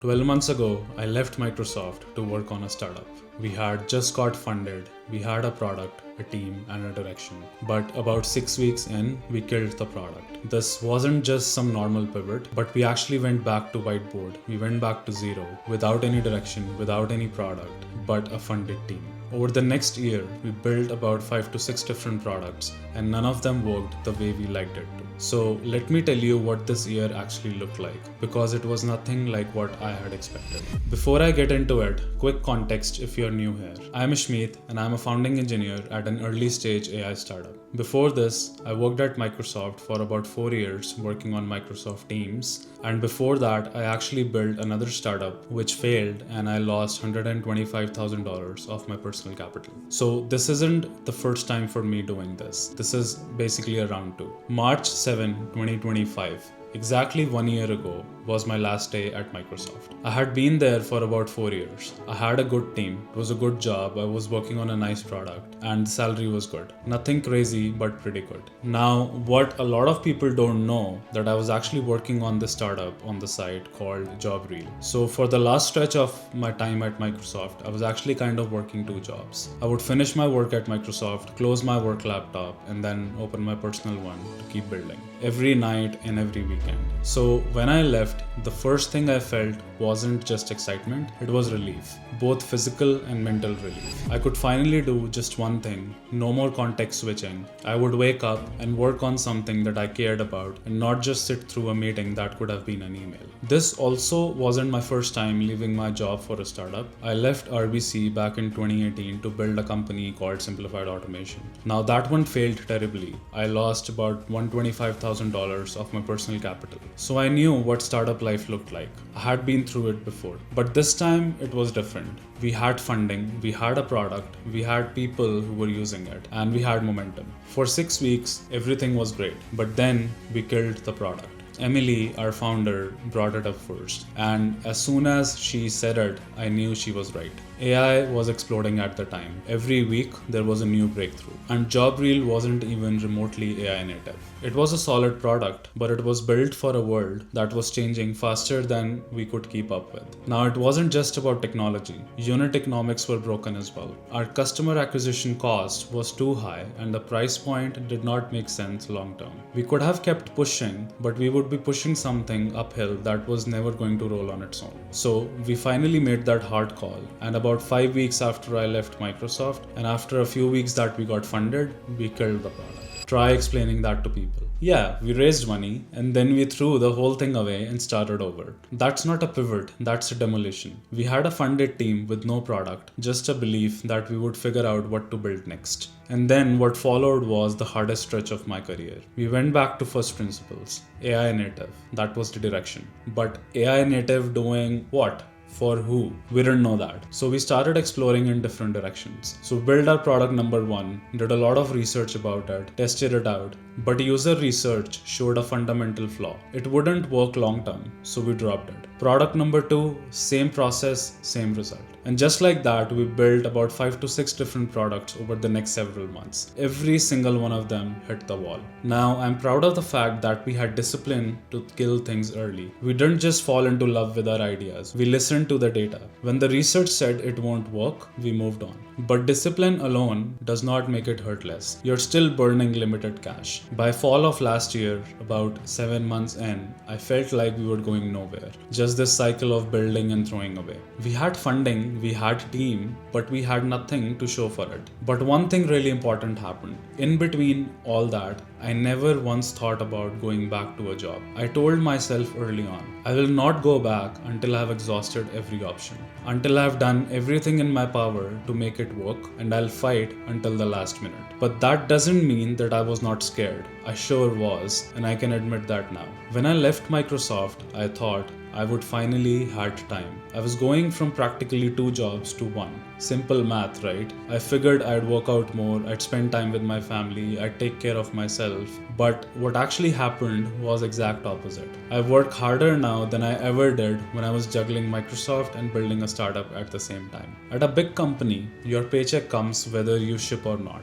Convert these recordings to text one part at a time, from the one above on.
12 months ago, I left Microsoft to work on a startup. We had just got funded, we had a product, a team, and a direction. But about 6 weeks in, we killed the product. This wasn't just some normal pivot, but we actually went back to whiteboard. We went back to zero, without any direction, without any product, but a funded team. Over the next year, we built about 5 to 6 different products, and none of them worked the way we liked it to. So let me tell you what this year actually looked like, because it was nothing like what I had expected. Before I get into it, quick context if you're new here. I'm Ishmeet, and I'm a founding engineer at an early stage AI startup. Before this, I worked at Microsoft for about 4 years working on Microsoft Teams, and before that, I actually built another startup which failed and I lost $125,000 of my personal capital. So this isn't the first time for me doing this. This is basically a round two. March 7, 2025. Exactly 1 year ago was my last day at Microsoft. I had been there for about 4 years. I had a good team. It was a good job. I was working on a nice product and the salary was good. Nothing crazy, but pretty good. Now, what a lot of people don't know that I was actually working on this startup on the side called JobReel. So for the last stretch of my time at Microsoft, I was actually kind of working two jobs. I would finish my work at Microsoft, close my work laptop, and then open my personal one to keep building every night and every weekend. So when I left, the first thing I felt wasn't just excitement, it was relief, both physical and mental relief. I could finally do just one thing, no more context switching. I would wake up and work on something that I cared about and not just sit through a meeting that could have been an email. This also wasn't my first time leaving my job for a startup. I left RBC back in 2018 to build a company called Simplified Automation. Now that one failed terribly. I lost about $125,000 of my personal capital. So I knew what startup life looked like. I had been through it before. But this time it was different. We had funding, we had a product, we had people who were using it, and we had momentum. For 6 weeks, everything was great. But then we killed the product. Emily, our founder, brought it up first. And as soon as she said it, I knew she was right. AI was exploding at the time. Every week, there was a new breakthrough. And JobReel wasn't even remotely AI native. It was a solid product, but it was built for a world that was changing faster than we could keep up with. Now, it wasn't just about technology. Unit economics were broken as well. Our customer acquisition cost was too high, and the price point did not make sense long term. We could have kept pushing, but we would be pushing something uphill that was never going to roll on its own. So we finally made that hard call, and about 5 weeks after I left Microsoft, and after a few weeks that we got funded, we killed the product. Try explaining that to people. Yeah, we raised money and then we threw the whole thing away and started over. That's not a pivot, that's a demolition. We had a funded team with no product, just a belief that we would figure out what to build next. And then what followed was the hardest stretch of my career. We went back to first principles. AI native, that was the direction. But AI native doing what? For who? We didn't know that. So we started exploring in different directions. So we built our product number one, did a lot of research about it, tested it out, but user research showed a fundamental flaw. It wouldn't work long term, so we dropped it. Product number two, same process, same result. And just like that, we built about 5 to 6 different products over the next several months. Every single one of them hit the wall. Now, I'm proud of the fact that we had discipline to kill things early. We didn't just fall into love with our ideas. We listened to the data. When the research said it won't work, we moved on. But discipline alone does not make it hurt less. You're still burning limited cash. By fall of last year, about 7 months in, I felt like we were going nowhere. Just this cycle of building and throwing away. We had funding, we had team, but we had nothing to show for it. But one thing really important happened. In between all that, I never once thought about going back to a job. I told myself early on, I will not go back until I have exhausted every option. Until I have done everything in my power to make it work, and I'll fight until the last minute. But that doesn't mean that I was not scared. I sure was, and I can admit that now. When I left Microsoft, I thought I would finally had time. I was going from practically 2 jobs to 1. Simple math, right? I figured I'd work out more, I'd spend time with my family, I'd take care of myself, But what actually happened was exact opposite. I work harder now than I ever did when I was juggling Microsoft and building a startup at the same time. At a big company, your paycheck comes whether you ship or not.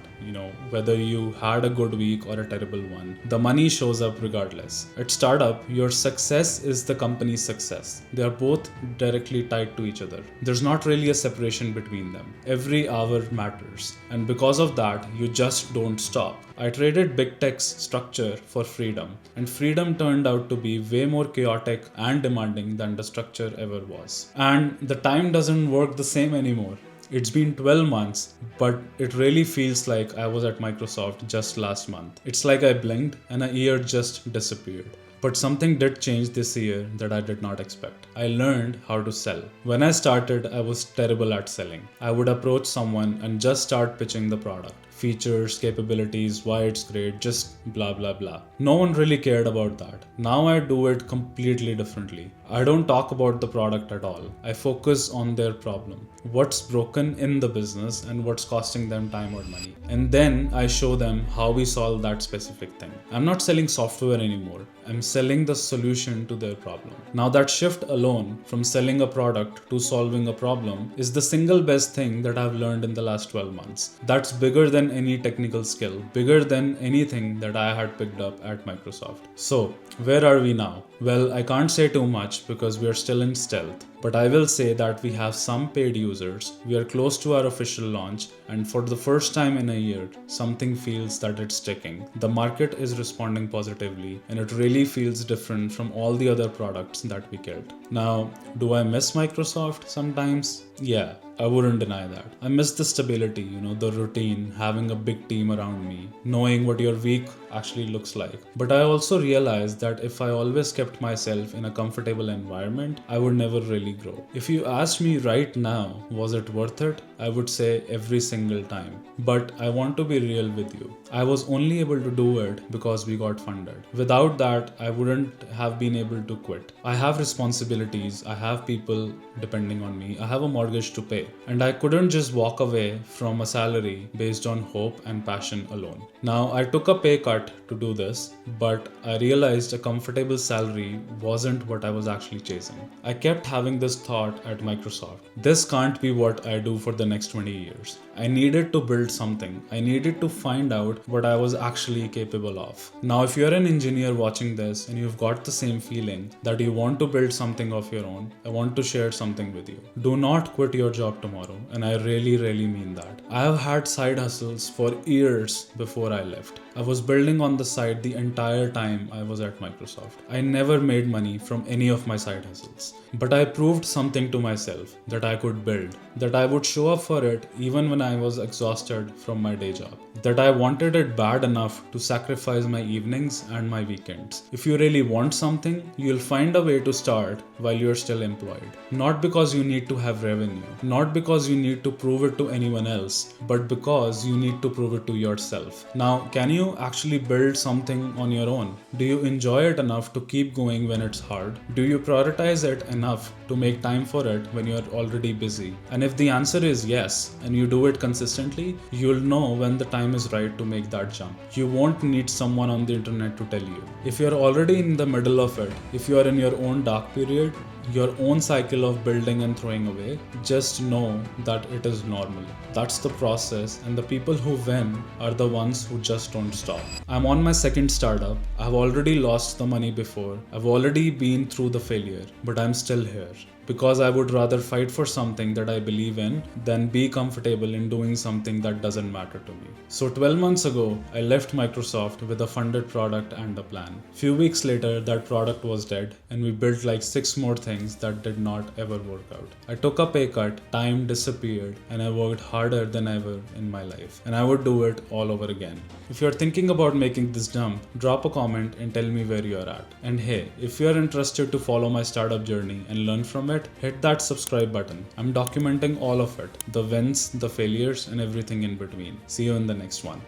Whether you had a good week or a terrible one. The money shows up regardless. At startup, your success is the company's success. They are both directly tied to each other. There's not really a separation between them. Every hour matters. And because of that, you just don't stop. I traded big tech's structure for freedom, and freedom turned out to be way more chaotic and demanding than the structure ever was. And the time doesn't work the same anymore. It's been 12 months, but it really feels like I was at Microsoft just last month. It's like I blinked and a year just disappeared. But something did change this year that I did not expect. I learned how to sell. When I started, I was terrible at selling. I would approach someone and just start pitching the product. Features, capabilities, why it's great, just blah blah blah. No one really cared about that. Now I do it completely differently. I don't talk about the product at all. I focus on their problem. What's broken in the business and what's costing them time or money. And then I show them how we solve that specific thing. I'm not selling software anymore. I'm selling the solution to their problem. Now that shift alone from selling a product to solving a problem is the single best thing that I've learned in the last 12 months. That's bigger than any technical skill, bigger than anything that I had picked up at Microsoft. So, where are we now? Well, I can't say too much because we are still in stealth, but I will say that we have some paid users, we are close to our official launch, and for the first time in a year, something feels that it's sticking. The market is responding positively, and it really feels different from all the other products that we killed. Now, do I miss Microsoft sometimes? Yeah, I wouldn't deny that. I miss the stability, the routine, having a big team around me, knowing what your week actually looks like. But I also realized that if I always kept myself in a comfortable environment, I would never really grow. If you asked me right now, was it worth it? I would say every single time. But I want to be real with you. I was only able to do it because we got funded. Without that, I wouldn't have been able to quit. I have responsibilities, I have people depending on me, I have a mortgage to pay. And I couldn't just walk away from a salary based on hope and passion alone. Now, I took a pay cut to do this, but I realized a comfortable salary wasn't what I was actually chasing. I kept having this thought at Microsoft. This can't be what I do for the next 20 years. I needed to build something. I needed to find out what I was actually capable of. Now, if you're an engineer watching this and you've got the same feeling that you want to build something of your own, I want to share something with you. Do not quit your job tomorrow, and I really mean that. I have had side hustles for years before I left. I was building on the side the entire time I was at Microsoft. I never made money from any of my side hustles. But I proved something to myself that I could build, that I would show up for it even when I was exhausted from my day job, that I wanted it bad enough to sacrifice my evenings and my weekends. If you really want something, you'll find a way to start while you're still employed. Not because you need to have revenue, not because you need to prove it to anyone else, but because you need to prove it to yourself. Now, can you actually build something on your own? Do you enjoy it enough to keep going when it's hard? Do you prioritize it enough to make time for it when you're already busy? And if the answer is yes, and you do it consistently, you'll know when the time is right to make that jump. You won't need someone on the internet to tell you. If you're already in the middle of it, if you are in your own dark period, your own cycle of building and throwing away, just know that it is normal. That's the process, and the people who win are the ones who just don't stop. I'm on my second startup. I've already lost the money before. I've already been through the failure, but I'm still here. Because I would rather fight for something that I believe in than be comfortable in doing something that doesn't matter to me. So 12 months ago, I left Microsoft with a funded product and a plan. Few weeks later, that product was dead, and we built like 6 more things that did not ever work out. I took a pay cut, time disappeared, and I worked harder than ever in my life. And I would do it all over again. If you're thinking about making this jump, drop a comment and tell me where you're at. And hey, if you're interested to follow my startup journey and learn from it, hit that subscribe button. I'm documenting all of it, the wins, the failures, and everything in between. See you in the next one.